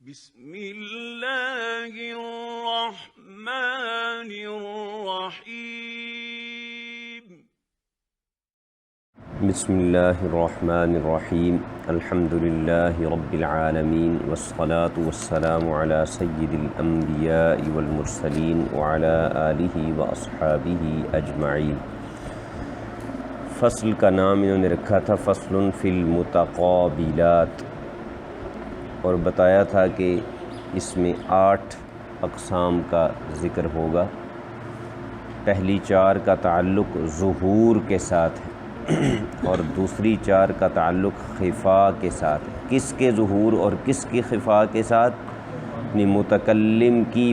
بسم اللہ الرحمن الرحیم بسم اللہ الرحمن الرحیم الحمد للہ رب العالمین والصلاة والسلام علی سید الانبیاء والمرسلین وعلی آلہ واصحابہ اجمعین۔ فصل کا نام انہوں نے رکھا تھا فصل فی المتقابلات، اور بتایا تھا کہ اس میں 8 اقسام کا ذکر ہوگا۔ پہلی 4 کا تعلق ظہور کے ساتھ ہے اور دوسری 4 کا تعلق خفا کے ساتھ ہے۔ کس کے ظہور اور کس کی خفا کے ساتھ؟ یعنی متکلم کی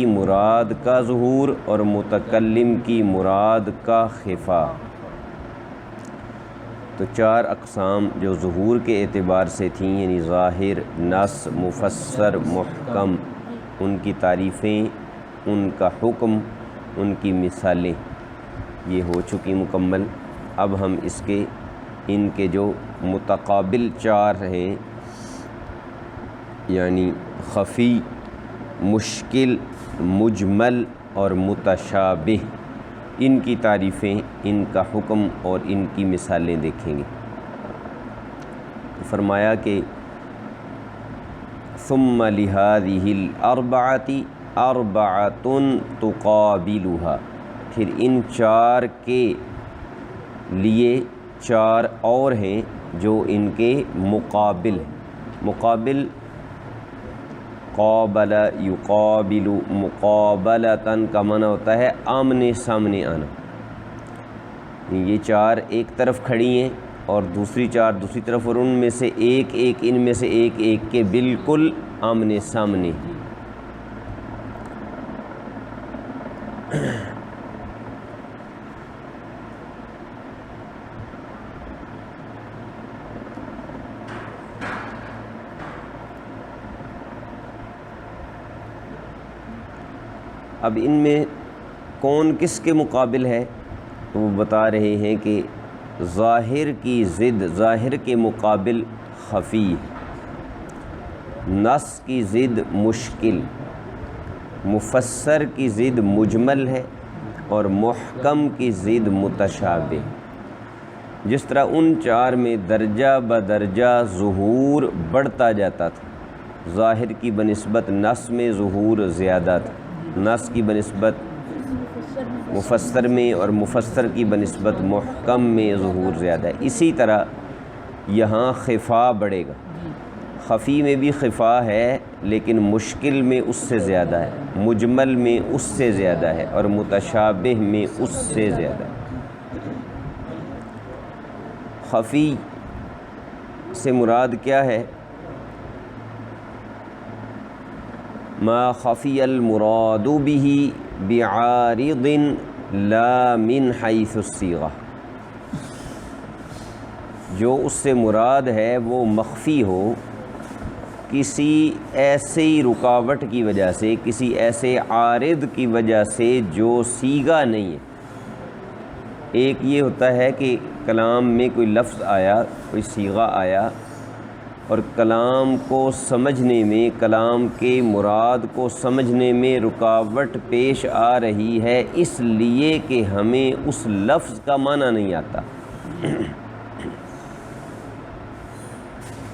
مراد کا ظہور اور متکلم کی مراد کا خفا۔ تو 4 اقسام جو ظہور کے اعتبار سے تھیں، یعنی ظاہر، نص، مفسر، محکم، ان کی تعریفیں، ان کا حکم، ان کی مثالیں یہ ہو چکی مکمل۔ اب ہم ان کے جو متقابل 4 ہیں، یعنی خفی، مشکل، مجمل اور متشابہ، ان کی تعریفیں، ان کا حکم اور ان کی مثالیں دیکھیں گے۔ فرمایا کہ ثم لهذه الاربعۃ اربعۃ تقابلها، پھر ان 4 کے لیے 4 اور ہیں جو ان کے مقابل ہیں۔ مقابل قابل یقابل مقابلتاً کا معنی ہوتا ہے آمنے سامنے آنا۔ یہ 4 ایک طرف کھڑی ہیں اور دوسری 4 دوسری طرف، اور ان میں سے ایک کے بالکل آمنے سامنے۔ اب ان میں کون کس کے مقابل ہے؟ تو وہ بتا رہے ہیں کہ ظاہر کی ضد، ظاہر کے مقابل خفی، نص کی ضد مشکل، مفسر کی ضد مجمل ہے، اور محکم کی ضد متشابہ۔ جس طرح ان 4 میں درجہ بدرجہ ظہور بڑھتا جاتا تھا، ظاہر کی بنسبت نص میں ظہور زیادہ تھا، نص کی بنسبت مفسر میں، اور مفسر کی بنسبت محکم میں ظہور زیادہ ہے، اسی طرح یہاں خفا بڑھے گا۔ خفی میں بھی خفا ہے لیکن مشکل میں اس سے زیادہ ہے، مجمل میں اس سے زیادہ ہے، اور متشابہ میں اس سے زیادہ ہے۔ خفی سے مراد کیا ہے؟ ما خفی المراد به بعارض لا من حیث الصیغہ، جو اس سے مراد ہے وہ مخفی ہو کسی ایسی رکاوٹ کی وجہ سے، کسی ایسے عارض کی وجہ سے جو صیغہ نہیں ہے۔ ایک یہ ہوتا ہے کہ کلام میں کوئی لفظ آیا، کوئی صیغہ آیا، اور کلام کو سمجھنے میں، کلام کے مراد کو سمجھنے میں رکاوٹ پیش آ رہی ہے، اس لیے کہ ہمیں اس لفظ کا معنی نہیں آتا۔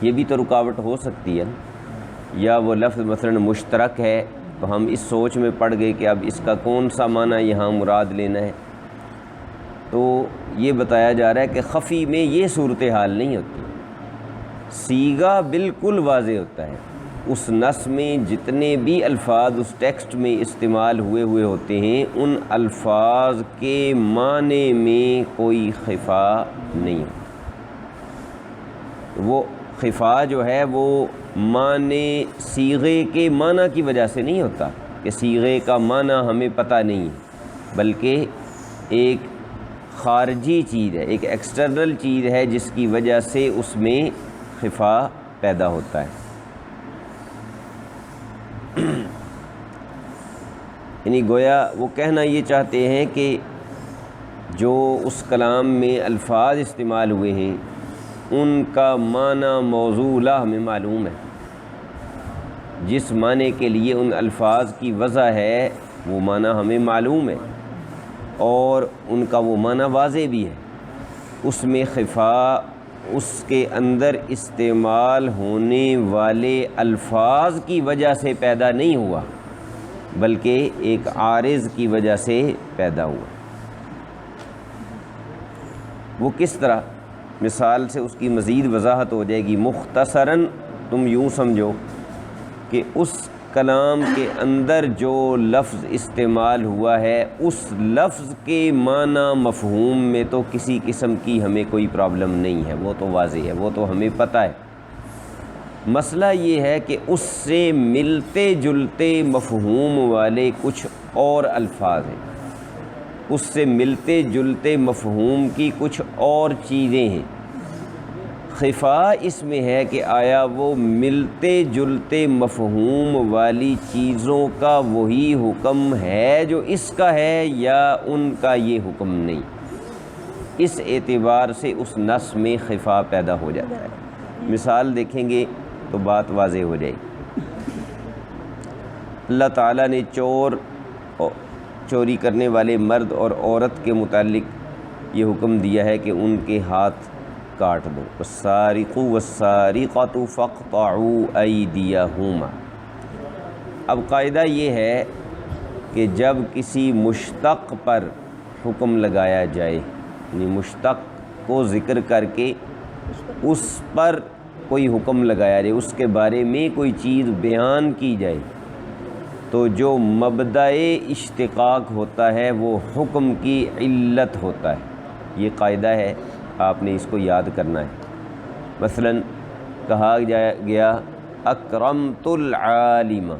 یہ بھی تو رکاوٹ ہو سکتی ہے، یا وہ لفظ مثلا مشترک ہے تو ہم اس سوچ میں پڑ گئے کہ اب اس کا کون سا معنی یہاں مراد لینا ہے۔ تو یہ بتایا جا رہا ہے کہ خفی میں یہ صورتحال نہیں ہوتی، صیغہ بالکل واضح ہوتا ہے۔ اس نص میں جتنے بھی الفاظ اس ٹیکسٹ میں استعمال ہوئے ہوتے ہیں، ان الفاظ کے معنی میں کوئی خفا نہیں ہوتا۔ وہ خفا جو ہے وہ معنی، صیغے کے معنی کی وجہ سے نہیں ہوتا کہ صیغے کا معنی ہمیں پتہ نہیں ہے، بلکہ ایک خارجی چیز ہے، ایک ایکسٹرنل چیز ہے جس کی وجہ سے اس میں خفا پیدا ہوتا ہے۔ یعنی گویا وہ کہنا یہ چاہتے ہیں کہ جو اس کلام میں الفاظ استعمال ہوئے ہیں ان کا معنی موضوع ہمیں معلوم ہے، جس معنی کے لیے ان الفاظ کی وضع ہے وہ معنی ہمیں معلوم ہے، اور ان کا وہ معنی واضح بھی ہے۔ اس میں خفا اس کے اندر استعمال ہونے والے الفاظ کی وجہ سے پیدا نہیں ہوا، بلکہ ایک عارض کی وجہ سے پیدا ہوا۔ وہ کس طرح؟ مثال سے اس کی مزید وضاحت ہو جائے گی۔ مختصراً تم یوں سمجھو کہ اس کلام کے اندر جو لفظ استعمال ہوا ہے اس لفظ کے معنی مفہوم میں تو کسی قسم کی ہمیں کوئی پرابلم نہیں ہے، وہ تو واضح ہے، وہ تو ہمیں پتہ ہے۔ مسئلہ یہ ہے کہ اس سے ملتے جلتے مفہوم والے کچھ اور الفاظ ہیں، اس سے ملتے جلتے مفہوم کی کچھ اور چیزیں ہیں۔ خفا اس میں ہے کہ آیا وہ ملتے جلتے مفہوم والی چیزوں کا وہی حکم ہے جو اس کا ہے، یا ان کا یہ حکم نہیں۔ اس اعتبار سے اس نص میں خفا پیدا ہو جاتا ہے۔ مثال دیکھیں گے تو بات واضح ہو جائے گی۔ اللہ تعالیٰ نے چوری کرنے والے مرد اور عورت کے متعلق یہ حکم دیا ہے کہ ان کے ہاتھ کاٹ دو۔ والسارق والسارقۃ فاقطعوا ایدیہما۔ اب قاعدہ یہ ہے کہ جب کسی مشتق پر حکم لگایا جائے، یعنی مشتق کو ذکر کر کے اس پر کوئی حکم لگایا جائے، اس کے بارے میں کوئی چیز بیان کی جائے، تو جو مبدأ اشتقاق ہوتا ہے وہ حکم کی علت ہوتا ہے۔ یہ قاعدہ ہے، آپ نے اس کو یاد کرنا ہے۔ مثلا کہا گیا اکرمت العالم،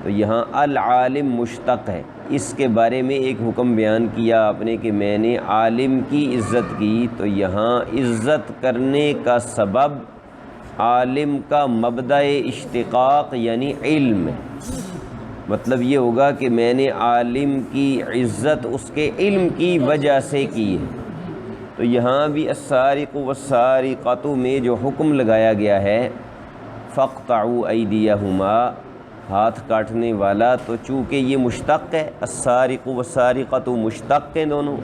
تو یہاں العالم مشتق ہے، اس کے بارے میں ایک حکم بیان کیا آپ نے کہ میں نے عالم کی عزت کی، تو یہاں عزت کرنے کا سبب عالم کا مبدأ اشتقاق یعنی علم ہے۔ مطلب یہ ہوگا کہ میں نے عالم کی عزت اس کے علم کی وجہ سے کی ہے۔ تو یہاں بھی السارق والسارقۃ میں جو حکم لگایا گیا ہے فاقطعوا ایدیہما، ہاتھ کاٹنے والا، تو چونکہ یہ مشتق ہے، السارق والسارقۃ مشتق ہیں دونوں،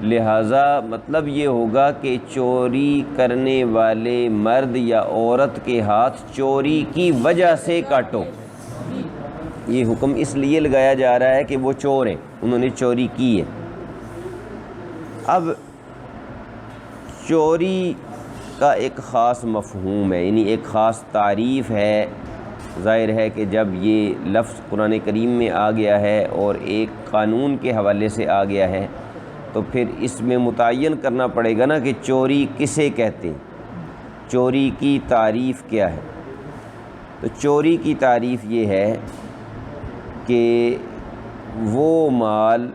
لہٰذا مطلب یہ ہوگا کہ چوری کرنے والے مرد یا عورت کے ہاتھ چوری کی وجہ سے کاٹو۔ یہ حکم اس لیے لگایا جا رہا ہے کہ وہ چور ہیں، انہوں نے چوری کی ہے۔ اب چوری کا ایک خاص مفہوم ہے، یعنی ایک خاص تعریف ہے۔ ظاہر ہے کہ جب یہ لفظ قرآن کریم میں آ گیا ہے اور ایک قانون کے حوالے سے آ گیا ہے، تو پھر اس میں متعین کرنا پڑے گا نا کہ چوری کسے کہتے ہیں، چوری کی تعریف کیا ہے۔ تو چوری کی تعریف یہ ہے کہ وہ مال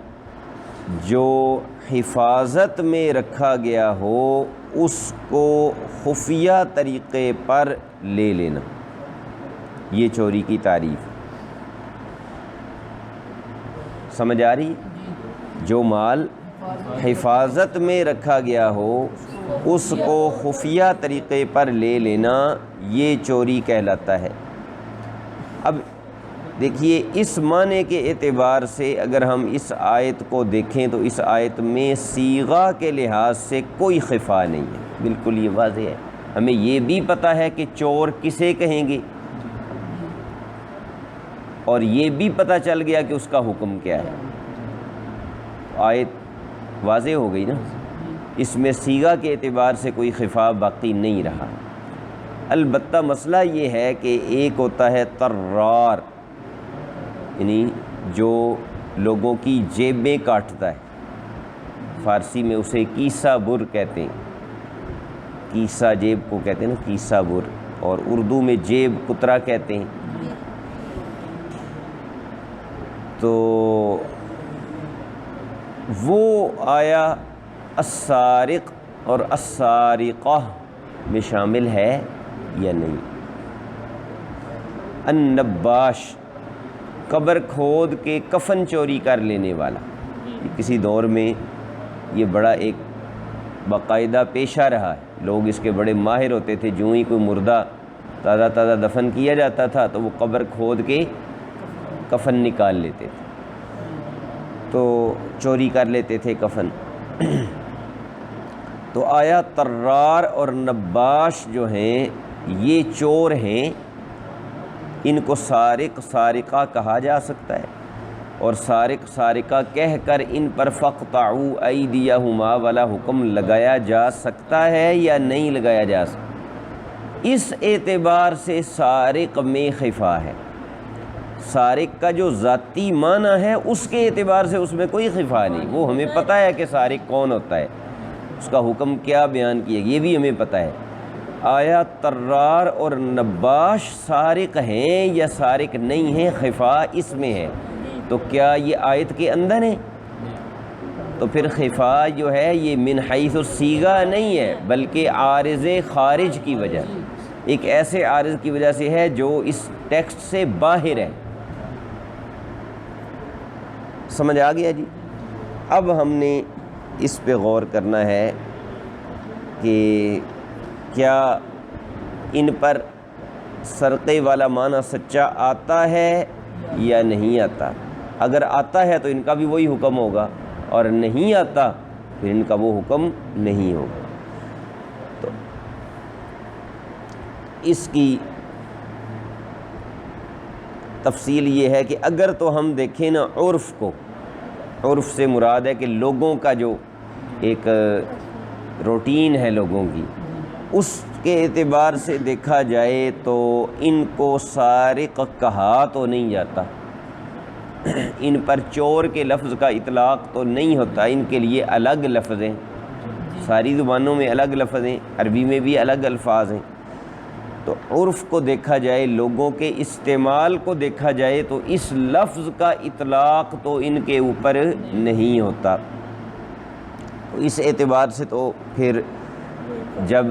جو حفاظت میں رکھا گیا ہو اس کو خفیہ طریقے پر لے لینا، یہ چوری کی تعریف۔ سمجھ آ رہی؟ جو مال حفاظت میں رکھا گیا ہو اس کو خفیہ طریقے پر لے لینا، یہ چوری کہلاتا ہے۔ اب دیکھیے اس معنی کے اعتبار سے اگر ہم اس آیت کو دیکھیں تو اس آیت میں صیغہ کے لحاظ سے کوئی خفا نہیں ہے، بالکل یہ واضح ہے۔ ہمیں یہ بھی پتہ ہے کہ چور کسے کہیں گے، اور یہ بھی پتہ چل گیا کہ اس کا حکم کیا ہے۔ آیت واضح ہو گئی نا، اس میں صیغہ کے اعتبار سے کوئی خفا باقی نہیں رہا۔ البتہ مسئلہ یہ ہے کہ ایک ہوتا ہے طرار، یعنی جو لوگوں کی جیبیں کاٹتا ہے، فارسی میں اسے کیسہ بر کہتے ہیں، کیسہ جیب کو کہتے ہیں نا، کیسہ بر، اور اردو میں جیب کترا کہتے ہیں۔ تو وہ آیا السارق اور السارقہ میں شامل ہے یا نہیں؟ النباش، قبر کھود کے کفن چوری کر لینے والا، کسی دور میں یہ بڑا ایک باقاعدہ پیشہ رہا ہے، لوگ اس کے بڑے ماہر ہوتے تھے، جو ہی کوئی مردہ تازہ تازہ دفن کیا جاتا تھا تو وہ قبر کھود کے کفن نکال لیتے تھے، تو چوری کر لیتے تھے کفن۔ تو آیا طرار اور نباش جو ہیں یہ چور ہیں، ان کو سارق سارقہ کہا جا سکتا ہے، اور سارق سارقہ کہہ کر ان پر فقطعوا ایدیہما والا حکم لگایا جا سکتا ہے یا نہیں لگایا جا سکتا؟ اس اعتبار سے سارق میں خفا ہے، سارق کا جو ذاتی معنی ہے اس کے اعتبار سے اس میں کوئی خفا نہیں، وہ ہمیں پتہ ہے کہ سارق کون ہوتا ہے، اس کا حکم کیا بیان کیا یہ بھی ہمیں پتہ ہے۔ آیا طرار اور نباش سارق ہیں یا سارق نہیں ہیں، خفا اس میں ہے، تو کیا یہ آیت کے اندر ہے؟ تو پھر خفا جو ہے یہ من حیث الصیغہ نہیں ہے، بلکہ عارض خارج کی وجہ، ایک ایسے عارض کی وجہ سے ہے جو اس ٹیکسٹ سے باہر ہے۔ سمجھ آ گیا جی؟ اب ہم نے اس پہ غور کرنا ہے کہ کیا ان پر سرقے والا معنی سچا آتا ہے یا نہیں آتا؟ اگر آتا ہے تو ان کا بھی وہی حکم ہوگا، اور نہیں آتا پھر ان کا وہ حکم نہیں ہوگا۔ تو اس کی تفصیل یہ ہے کہ اگر تو ہم دیکھیں نا عرف کو، عرف سے مراد ہے کہ لوگوں کا جو ایک روٹین ہے لوگوں کی، اس کے اعتبار سے دیکھا جائے تو ان کو سارق کہا تو نہیں جاتا، ان پر چور کے لفظ کا اطلاق تو نہیں ہوتا، ان کے لیے الگ لفظ ہیں، ساری زبانوں میں الگ لفظ ہیں، عربی میں بھی الگ الفاظ ہیں۔ تو عرف کو دیکھا جائے، لوگوں کے استعمال کو دیکھا جائے تو اس لفظ کا اطلاق تو ان کے اوپر نہیں ہوتا۔ تو اس اعتبار سے تو پھر جب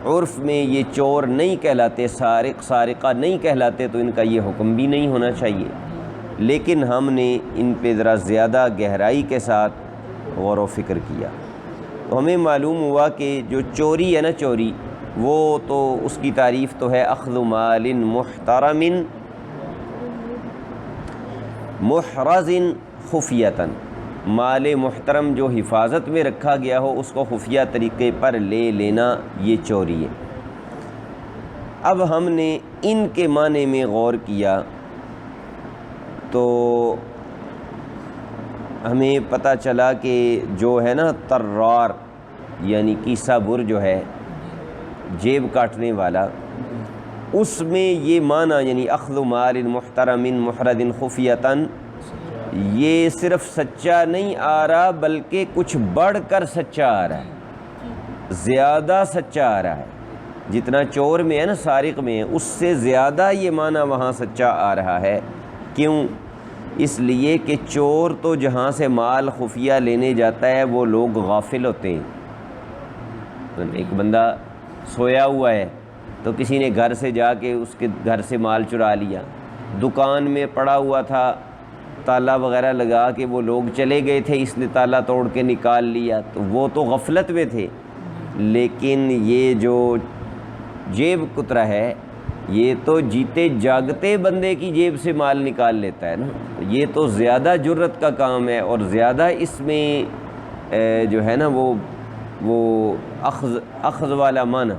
عرف میں یہ چور نہیں کہلاتے، سارق سارقہ نہیں کہلاتے، تو ان کا یہ حکم بھی نہیں ہونا چاہیے۔ لیکن ہم نے ان پہ ذرا زیادہ گہرائی کے ساتھ غور و فکر کیا تو ہمیں معلوم ہوا کہ جو چوری ہے نا، چوری وہ تو اس کی تعریف تو ہے اخذ مال محترم محرز خفیۃً، مال محترم جو حفاظت میں رکھا گیا ہو اس کو خفیہ طریقے پر لے لینا، یہ چوری ہے۔ اب ہم نے ان کے معنی میں غور کیا تو ہمیں پتہ چلا کہ جو ہے نا طرار یعنی کیسہ بر جو ہے، جیب کاٹنے والا، اس میں یہ معنی یعنی اخذ مال محترم محرز خفیۃً یہ صرف سچا نہیں آ رہا بلکہ کچھ بڑھ کر سچا آ رہا ہے، زیادہ سچا آ رہا ہے، جتنا چور میں ہے نا سارق میں ہے اس سے زیادہ یہ معنی وہاں سچا آ رہا ہے۔ کیوں؟ اس لیے کہ چور تو جہاں سے مال خفیہ لینے جاتا ہے وہ لوگ غافل ہوتے ہیں، ایک بندہ سویا ہوا ہے تو کسی نے گھر سے جا کے اس کے گھر سے مال چرا لیا، دکان میں پڑا ہوا تھا تالا وغیرہ لگا کے وہ لوگ چلے گئے تھے، اس نے تالا توڑ کے نکال لیا، تو وہ تو غفلت میں تھے۔ لیکن یہ جو جیب کترا ہے یہ تو جیتے جاگتے بندے کی جیب سے مال نکال لیتا ہے نا، یہ تو زیادہ جرت کا کام ہے، اور زیادہ اس میں جو ہے نا وہ اخذ والا معنی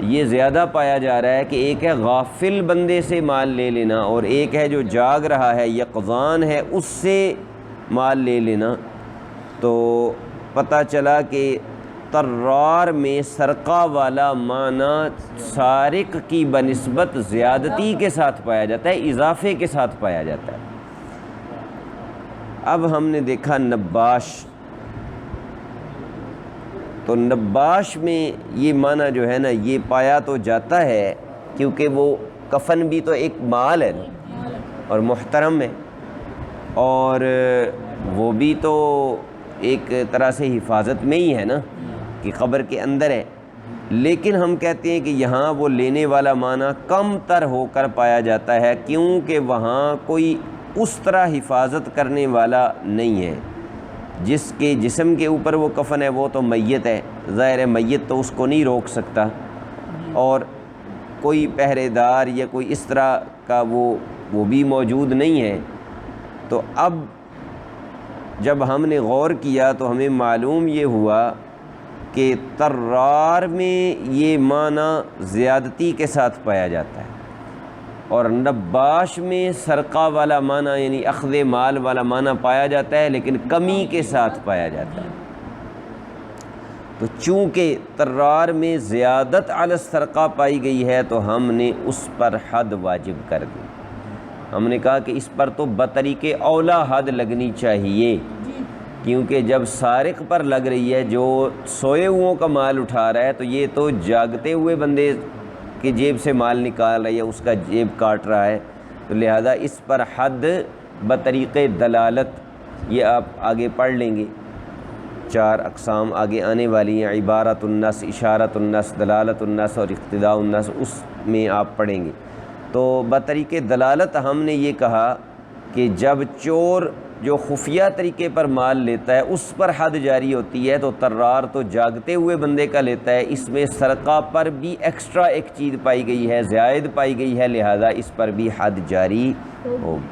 یہ زیادہ پایا جا رہا ہے کہ ایک ہے غافل بندے سے مال لے لینا، اور ایک ہے جو جاگ رہا ہے یقظان ہے اس سے مال لے لینا۔ تو پتہ چلا کہ طرار میں سرقہ والا معنی سارق کی بنسبت زیادتی کے ساتھ پایا جاتا ہے، اضافے کے ساتھ پایا جاتا ہے۔ اب ہم نے دیکھا نباش، تو نباش میں یہ معنی جو ہے نا یہ پایا تو جاتا ہے کیونکہ وہ کفن بھی تو ایک مال ہے نا اور محترم ہے، اور وہ بھی تو ایک طرح سے حفاظت میں ہی ہے نا کہ قبر کے اندر ہے۔ لیکن ہم کہتے ہیں کہ یہاں وہ لینے والا معنی کم تر ہو کر پایا جاتا ہے، کیونکہ وہاں کوئی اس طرح حفاظت کرنے والا نہیں ہے جس کے جسم کے اوپر وہ کفن ہے وہ تو میت ہے، ظاہر ہے میت تو اس کو نہیں روک سکتا، اور کوئی پہرے دار یا کوئی اس طرح کا وہ بھی موجود نہیں ہے۔ تو اب جب ہم نے غور کیا تو ہمیں معلوم یہ ہوا کہ طرار میں یہ معنی زیادتی کے ساتھ پایا جاتا ہے، اور نباش میں سرقہ والا معنی یعنی اخذ مال والا معنی پایا جاتا ہے، لیکن کمی کے ساتھ پایا جاتا ہے۔ تو چونکہ طرار میں زیادت علی السرقہ پائی گئی ہے تو ہم نے اس پر حد واجب کر دی۔ ہم نے کہا کہ اس پر تو بطریق اولا حد لگنی چاہیے، کیونکہ جب سارق پر لگ رہی ہے جو سوئے ہوئوں کا مال اٹھا رہا ہے تو یہ تو جاگتے ہوئے بندے کی جیب سے مال نکال رہا ہے یا اس کا جیب کاٹ رہا ہے، تو لہذا اس پر حد بطریق دلالت یہ آپ آگے پڑھ لیں گے، 4 اقسام آگے آنے والی ہیں، عبارت النص، اشارت النص، دلالت النص اور اقتضاء النص، اس میں آپ پڑھیں گے۔ تو بطریق دلالت ہم نے یہ کہا کہ جب چور جو خفیہ طریقے پر مال لیتا ہے اس پر حد جاری ہوتی ہے، تو طرار تو جاگتے ہوئے بندے کا لیتا ہے، اس میں سرقہ پر بھی ایکسٹرا ایک چیز پائی گئی ہے، زائد پائی گئی ہے، لہذا اس پر بھی حد جاری ہوگی۔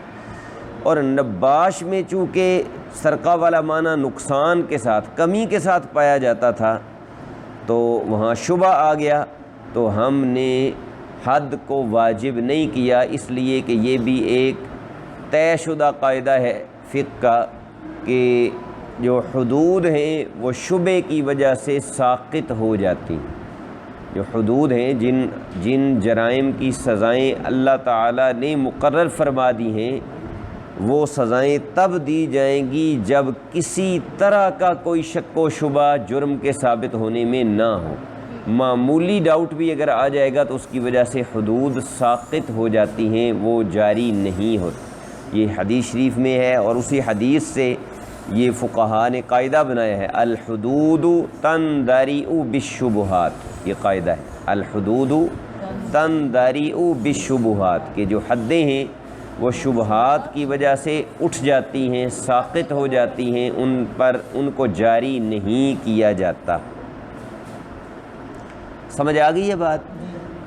اور نباش میں چونکہ سرقہ والا معنی نقصان کے ساتھ، کمی کے ساتھ پایا جاتا تھا، تو وہاں شبہ آ گیا، تو ہم نے حد کو واجب نہیں کیا، اس لیے کہ یہ بھی ایک طے شدہ قاعدہ ہے فقہ کا کہ جو حدود ہیں وہ شبے کی وجہ سے ساقط ہو جاتی ہیں۔ جو حدود ہیں، جن جرائم کی سزائیں اللہ تعالیٰ نے مقرر فرما دی ہیں، وہ سزائیں تب دی جائیں گی جب کسی طرح کا کوئی شک و شبہ جرم کے ثابت ہونے میں نہ ہو۔ معمولی ڈاؤٹ بھی اگر آ جائے گا تو اس کی وجہ سے حدود ساقط ہو جاتی ہیں، وہ جاری نہیں ہوتی۔ یہ حدیث شریف میں ہے، اور اسی حدیث سے یہ فقہاء نے قاعدہ بنایا ہے، الحدود تندرئ بالشبہات، یہ قاعدہ ہے، الحدود تندرئ بالشبہات، کہ جو حدیں ہیں وہ شبہات کی وجہ سے اٹھ جاتی ہیں، ساقط ہو جاتی ہیں، ان کو جاری نہیں کیا جاتا۔ سمجھ آ گئی یہ بات؟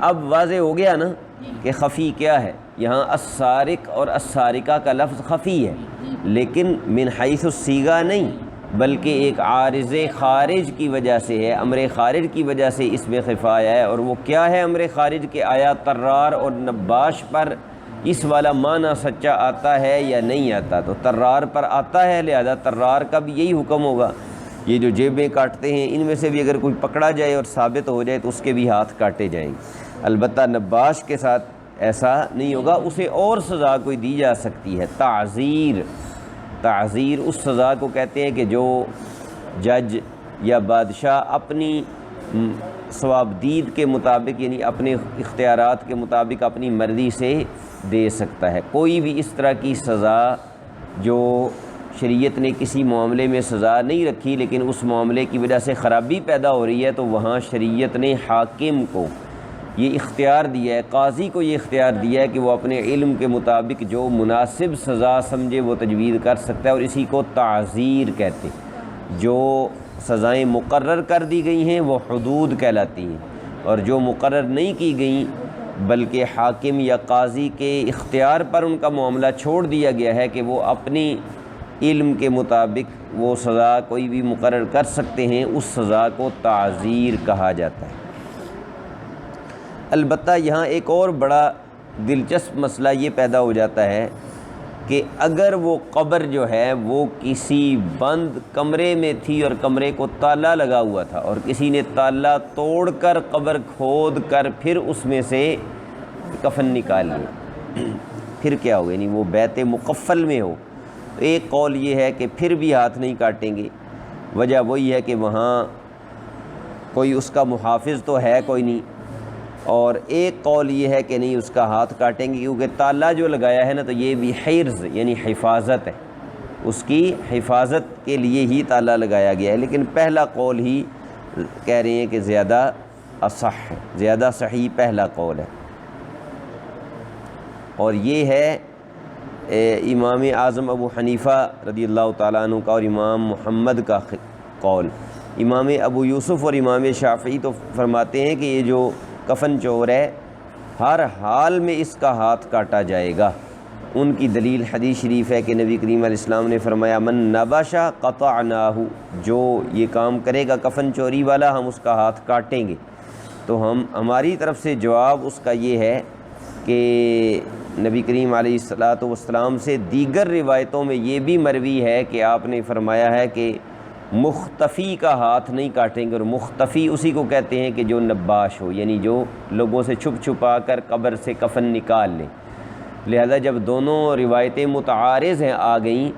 اب واضح ہو گیا نا کہ خفی کیا ہے۔ یہاں السارق اور السارقہ کا لفظ خفی ہے، لیکن من حیث الصیغہ نہیں، بلکہ ایک عارض خارج کی وجہ سے ہے، امر خارج کی وجہ سے اس میں خفا آیا ہے۔ اور وہ کیا ہے امر خارج کے؟ آیا طرار اور نباش پر اس والا معنی سچا آتا ہے یا نہیں آتا؟ تو طرار پر آتا ہے، لہذا طرار کا بھی یہی حکم ہوگا۔ یہ جو جیبیں کاٹتے ہیں، ان میں سے بھی اگر کوئی پکڑا جائے اور ثابت ہو جائے تو اس کے بھی ہاتھ کاٹے جائیں گے۔ البتہ نباش کے ساتھ ایسا نہیں ہوگا، اسے اور سزا کوئی دی جا سکتی ہے۔ تعزیر اس سزا کو کہتے ہیں کہ جو جج یا بادشاہ اپنی ثوابدید کے مطابق، یعنی اپنے اختیارات کے مطابق اپنی مرضی سے دے سکتا ہے۔ کوئی بھی اس طرح کی سزا جو شریعت نے کسی معاملے میں سزا نہیں رکھی لیکن اس معاملے کی وجہ سے خرابی پیدا ہو رہی ہے، تو وہاں شریعت نے حاکم کو یہ اختیار دیا ہے، قاضی کو یہ اختیار دیا ہے کہ وہ اپنے علم کے مطابق جو مناسب سزا سمجھے وہ تجویز کر سکتا ہے، اور اسی کو تعزیر کہتے ہیں۔ جو سزائیں مقرر کر دی گئی ہیں وہ حدود کہلاتی ہیں، اور جو مقرر نہیں کی گئیں بلکہ حاکم یا قاضی کے اختیار پر ان کا معاملہ چھوڑ دیا گیا ہے کہ وہ اپنی علم کے مطابق وہ سزا کوئی بھی مقرر کر سکتے ہیں، اس سزا کو تعزیر کہا جاتا ہے۔ البتہ یہاں ایک اور بڑا دلچسپ مسئلہ یہ پیدا ہو جاتا ہے کہ اگر وہ قبر جو ہے وہ کسی بند کمرے میں تھی اور کمرے کو تالا لگا ہوا تھا، اور کسی نے تالا توڑ کر قبر کھود کر پھر اس میں سے کفن نکال لیا، پھر کیا ہوگا؟ یعنی وہ بیت مقفل میں ہو، تو ایک قول یہ ہے کہ پھر بھی ہاتھ نہیں کاٹیں گے۔ وجہ وہی ہے کہ وہاں کوئی اس کا محافظ تو ہے کوئی نہیں، اور ایک قول یہ ہے کہ نہیں، اس کا ہاتھ کاٹیں گے، کیونکہ تالا جو لگایا ہے نا تو یہ بھی حرز یعنی حفاظت ہے، اس کی حفاظت کے لیے ہی تالا لگایا گیا ہے۔ لیکن پہلا قول ہی کہہ رہے ہیں کہ زیادہ اصح ہے، زیادہ صحیح پہلا قول ہے، اور یہ ہے امام اعظم ابو حنیفہ رضی اللہ تعالیٰ عنہ کا اور امام محمد کا قول، امام ابو یوسف اور امام شافعی تو فرماتے ہیں کہ یہ جو کفن چور ہے ہر حال میں اس کا ہاتھ کاٹا جائے گا۔ ان کی دلیل حدیث شریف ہے کہ نبی کریم علیہ السلام نے فرمایا من نبش قطعناہ، جو یہ کام کرے گا کفن چوری والا ہم اس کا ہاتھ کاٹیں گے۔ تو ہماری طرف سے جواب اس کا یہ ہے کہ نبی کریم علیہ السلام سے دیگر روایتوں میں یہ بھی مروی ہے کہ آپ نے فرمایا ہے کہ مختفی کا ہاتھ نہیں کاٹیں گے، اور مختفی اسی کو کہتے ہیں کہ جو نباش ہو، یعنی جو لوگوں سے چھپ چھپا کر قبر سے کفن نکال لے۔ لہذا جب دونوں روایتیں متعارض ہیں آ گئیں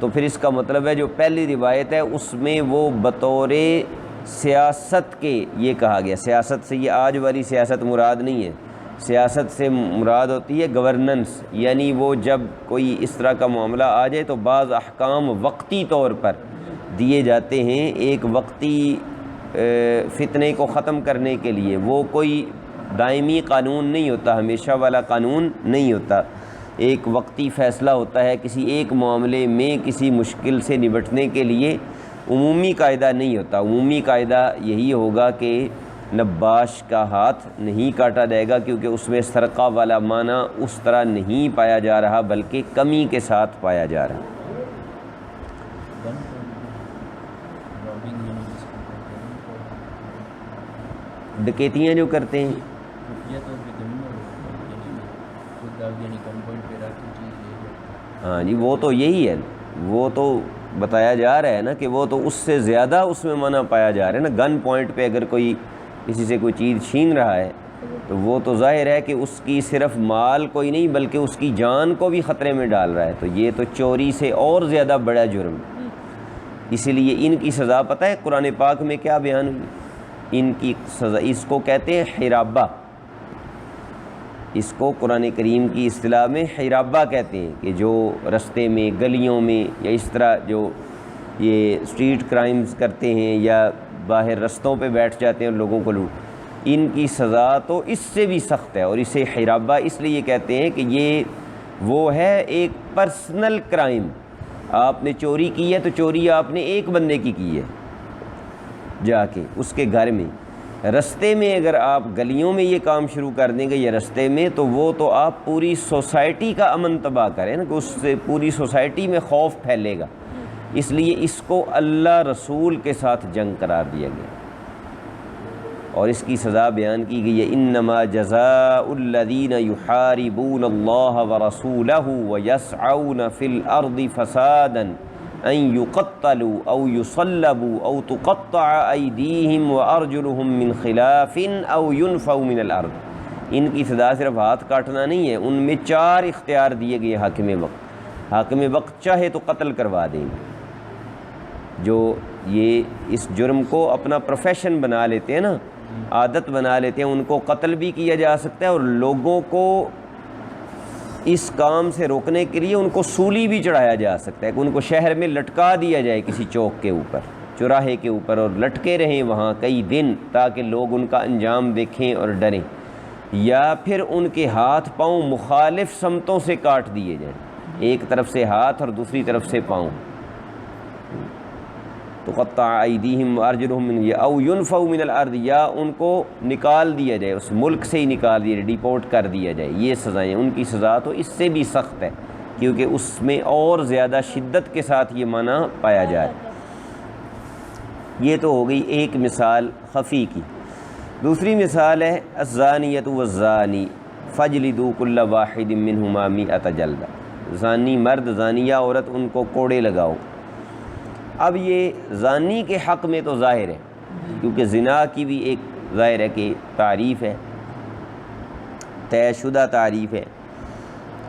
تو پھر اس کا مطلب ہے جو پہلی روایت ہے اس میں وہ بطور سیاست کے یہ کہا گیا، سیاست سے یہ آج والی سیاست مراد نہیں ہے، سیاست سے مراد ہوتی ہے گورننس، یعنی وہ جب کوئی اس طرح کا معاملہ آ جائے تو بعض احکام وقتی طور پر دیے جاتے ہیں، ایک وقتی فتنے کو ختم کرنے کے لیے، وہ کوئی دائمی قانون نہیں ہوتا، ہمیشہ والا قانون نہیں ہوتا، ایک وقتی فیصلہ ہوتا ہے کسی ایک معاملے میں کسی مشکل سے نبٹنے کے لیے، عمومی قاعدہ نہیں ہوتا۔ عمومی قاعدہ یہی ہوگا کہ نباش کا ہاتھ نہیں کاٹا جائے گا، کیونکہ اس میں سرقہ والا معنی اس طرح نہیں پایا جا رہا بلکہ کمی کے ساتھ پایا جا رہا۔ ڈکیتیاں جو کرتے ہیں ہاں جی، وہ تو یہی ہے، وہ تو بتایا جا رہا ہے نا کہ وہ تو اس سے زیادہ اس میں منع پایا جا رہا ہے نا۔ گن پوائنٹ پہ اگر کوئی کسی سے کوئی چیز چھین رہا ہے تو وہ تو ظاہر ہے کہ اس کی صرف مال کوئی نہیں بلکہ اس کی جان کو بھی خطرے میں ڈال رہا ہے، تو یہ تو چوری سے اور زیادہ بڑا جرم۔ اسی لیے ان کی سزا پتہ ہے قرآن پاک میں کیا بیان ہوئی؟ ان کی سزا، اس کو کہتے ہیں حرابہ، اس کو قرآن کریم کی اصطلاح میں حرابہ کہتے ہیں، کہ جو رستے میں گلیوں میں یا اس طرح جو یہ اسٹریٹ کرائمز کرتے ہیں یا باہر رستوں پہ بیٹھ جاتے ہیں اور لوگوں کو لوٹ، ان کی سزا تو اس سے بھی سخت ہے۔ اور اسے حرابہ اس لیے کہتے ہیں کہ یہ وہ ہے ایک پرسنل کرائم، آپ نے چوری کی ہے تو چوری آپ نے ایک بندے کی ہے جا کے اس کے گھر میں، رستے میں اگر آپ گلیوں میں یہ کام شروع کر دیں گے یا رستے میں تو وہ تو آپ پوری سوسائٹی کا امن تباہ کریں نا، کہ اس سے پوری سوسائٹی میں خوف پھیلے گا، اس لیے اس کو اللہ رسول کے ساتھ جنگ قرار دیا گیا اور اس کی سزا بیان کی گئی ہے۔ انما جزاء الذین یحاربون اللہ ورسولہ ویسعون فی الارض فسادا ان یقتلوا او یصلبوا او تقطع ایدیہم وارجلہم من خلاف او ینفوا من الارض۔ ان کی سزا صرف ہاتھ کاٹنا نہیں ہے، ان میں 4 اختیار دیے گئے حاکم وقت۔ حاکم وقت چاہے تو قتل کروا دیں گے، جو یہ اس جرم کو اپنا پروفیشن بنا لیتے ہیں نا، عادت بنا لیتے ہیں، ان کو قتل بھی کیا جا سکتا ہے اور لوگوں کو اس کام سے روکنے کے لیے ان کو سولی بھی چڑھایا جا سکتا ہے، کہ ان کو شہر میں لٹکا دیا جائے کسی چوک کے اوپر، چوراہے کے اوپر، اور لٹکے رہیں وہاں کئی دن تاکہ لوگ ان کا انجام دیکھیں اور ڈریں، یا پھر ان کے ہاتھ پاؤں مخالف سمتوں سے کاٹ دیے جائیں، ایک طرف سے ہاتھ اور دوسری طرف سے پاؤں، تقطع ایدیہم وارجلہم من او ینفوا من الارض، یا ان کو نکال دیا جائے، اس ملک سے ہی نکال دیا جائے، ڈیپورٹ کر دیا جائے۔ یہ سزائیں، ان کی سزا تو اس سے بھی سخت ہے کیونکہ اس میں اور زیادہ شدت کے ساتھ یہ منع پایا جائے۔ یہ تو ہو گئی ایک مثال خفی کی۔ دوسری مثال ہے الزانیۃ والزانی فاجلدوا کل واحد منہما 100 جلدہ، زانی مرد زانیہ عورت ان کو کوڑے لگاؤ۔ اب یہ زانی کے حق میں تو ظاہر ہے، کیونکہ زنا کی بھی ایک ظاہر ہے کہ تعریف ہے، طے شدہ تعریف ہے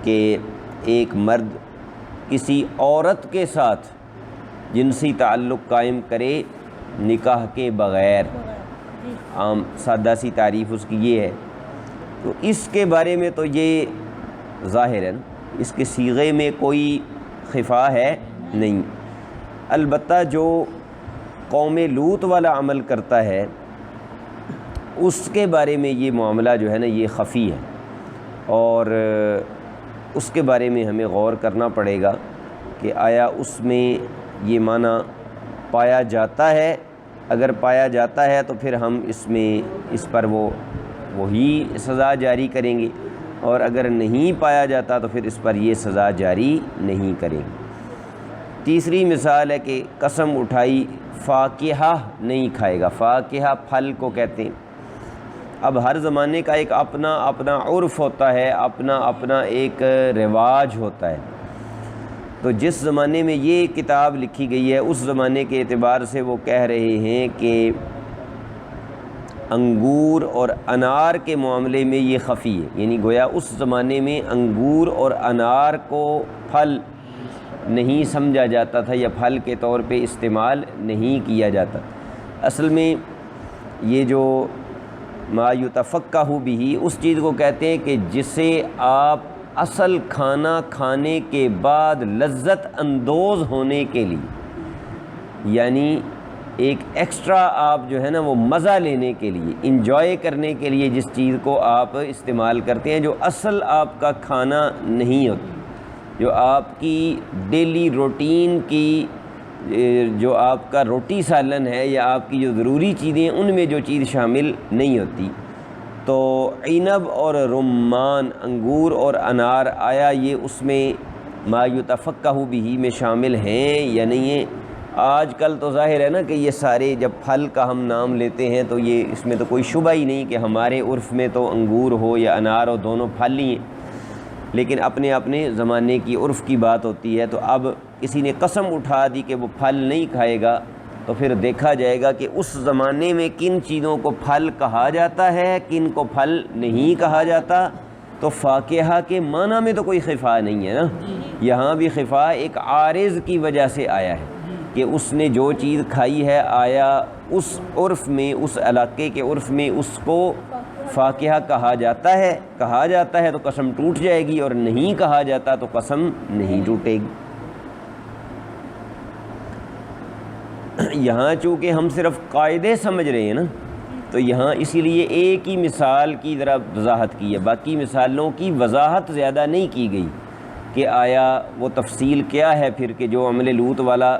کہ ایک مرد کسی عورت کے ساتھ جنسی تعلق قائم کرے نکاح کے بغیر، عام سادہ سی تعریف اس کی یہ ہے۔ تو اس کے بارے میں تو یہ ظاہر ہے، اس کے صیغے میں کوئی خفا ہے نہیں۔ البتہ جو قوم لوط والا عمل کرتا ہے اس کے بارے میں یہ معاملہ جو ہے نا یہ خفی ہے، اور اس کے بارے میں ہمیں غور کرنا پڑے گا کہ آیا اس میں یہ معنی پایا جاتا ہے. اگر پایا جاتا ہے تو پھر ہم اس پر وہی سزا جاری کریں گے، اور اگر نہیں پایا جاتا تو پھر اس پر یہ سزا جاری نہیں کریں گے. تیسری مثال ہے کہ قسم اٹھائی فاکہہ نہیں کھائے گا. فاکہہ پھل کو کہتے ہیں. اب ہر زمانے کا ایک اپنا اپنا عرف ہوتا ہے، اپنا اپنا ایک رواج ہوتا ہے. تو جس زمانے میں یہ کتاب لکھی گئی ہے اس زمانے کے اعتبار سے وہ کہہ رہے ہیں کہ انگور اور انار کے معاملے میں یہ خفی ہے. یعنی گویا اس زمانے میں انگور اور انار کو پھل نہیں سمجھا جاتا تھا یا پھل کے طور پہ استعمال نہیں کیا جاتا. اصل میں یہ جو ما یتفقہ بہ اس چیز کو کہتے ہیں کہ جسے آپ اصل کھانا کھانے کے بعد لذت اندوز ہونے کے لیے، یعنی ایک ایکسٹرا آپ جو ہے نا وہ مزہ لینے کے لیے، انجوائے کرنے کے لیے جس چیز کو آپ استعمال کرتے ہیں، جو اصل آپ کا کھانا نہیں ہوتا، جو آپ کی ڈیلی روٹین کی جو آپ کا روٹی سالن ہے یا آپ کی جو ضروری چیزیں ان میں جو چیز شامل نہیں ہوتی. تو عنب اور رمان، انگور اور انار، آیا یہ اس میں ما یتفقہ بہ میں شامل ہیں یا نہیں ہیں؟ آج کل تو ظاہر ہے نا کہ یہ سارے جب پھل کا ہم نام لیتے ہیں تو یہ اس میں تو کوئی شبہ ہی نہیں کہ ہمارے عرف میں تو انگور ہو یا انار ہو دونوں پھل ہی ہیں، لیکن اپنے اپنے زمانے کی عرف کی بات ہوتی ہے. تو اب کسی نے قسم اٹھا دی کہ وہ پھل نہیں کھائے گا تو پھر دیکھا جائے گا کہ اس زمانے میں کن چیزوں کو پھل کہا جاتا ہے، کن کو پھل نہیں کہا جاتا. تو فاکہہ کے معنی میں تو کوئی خفا نہیں ہے نا. یہاں بھی خفا ایک عارض کی وجہ سے آیا ہے کہ اس نے جو چیز کھائی ہے، آیا اس عرف میں، اس علاقے کے عرف میں اس کو فاکہہ کہا جاتا ہے تو قسم ٹوٹ جائے گی، اور نہیں کہا جاتا تو قسم نہیں ٹوٹے گی. یہاں چونکہ ہم صرف قاعدے سمجھ رہے ہیں نا، تو یہاں اسی لیے ایک ہی مثال کی ذرا وضاحت کی ہے، باقی مثالوں کی وضاحت زیادہ نہیں کی گئی کہ آیا وہ تفصیل کیا ہے پھر کہ جو عمل لوط والا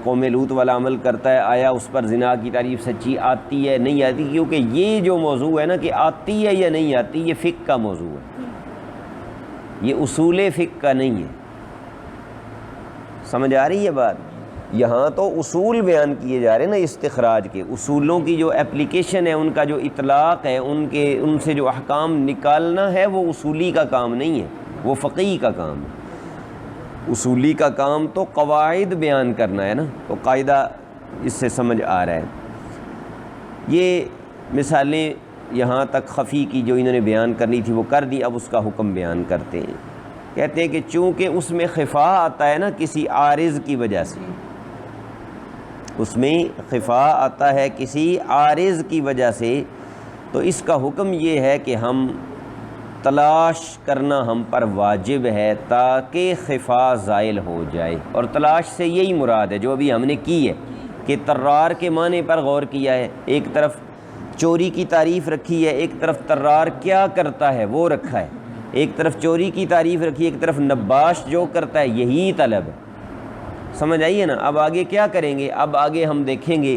قوم لوط والا عمل کرتا ہے، آیا اس پر زنا کی تعریف سچی آتی ہے نہیں آتی. کیونکہ یہ جو موضوع ہے نا کہ آتی ہے یا نہیں آتی، یہ فقہ کا موضوع ہے، یہ اصول فقہ کا نہیں ہے. سمجھ آ رہی ہے بات؟ یہاں تو اصول بیان کیے جا رہے ہیں نا استخراج کے، اصولوں کی جو اپلیکیشن ہے، ان کا جو اطلاق ہے، ان سے جو احکام نکالنا ہے، وہ اصولی کا کام نہیں ہے، وہ فقیہ کا کام ہے. اصولی کا کام تو قواعد بیان کرنا ہے نا. تو قاعدہ اس سے سمجھ آ رہا ہے. یہ مثالیں یہاں تک خفی کی جو انہوں نے بیان کرنی تھی وہ کر دی. اب اس کا حکم بیان کرتے ہیں. کہتے ہیں کہ چونکہ اس میں خفا آتا ہے نا کسی عارض کی وجہ سے، اس میں خفا آتا ہے کسی عارض کی وجہ سے، تو اس کا حکم یہ ہے کہ ہم تلاش کرنا ہم پر واجب ہے تاکہ خفا زائل ہو جائے. اور تلاش سے یہی مراد ہے جو ابھی ہم نے کی ہے کہ طرار کے معنی پر غور کیا ہے. ایک طرف چوری کی تعریف رکھی ہے، ایک طرف طرار کیا کرتا ہے وہ رکھا ہے. ایک طرف چوری کی تعریف رکھی ہے، ایک طرف نباش جو کرتا ہے، یہی طلب ہے. سمجھ آئیے نا. اب آگے کیا کریں گے؟ اب آگے ہم دیکھیں گے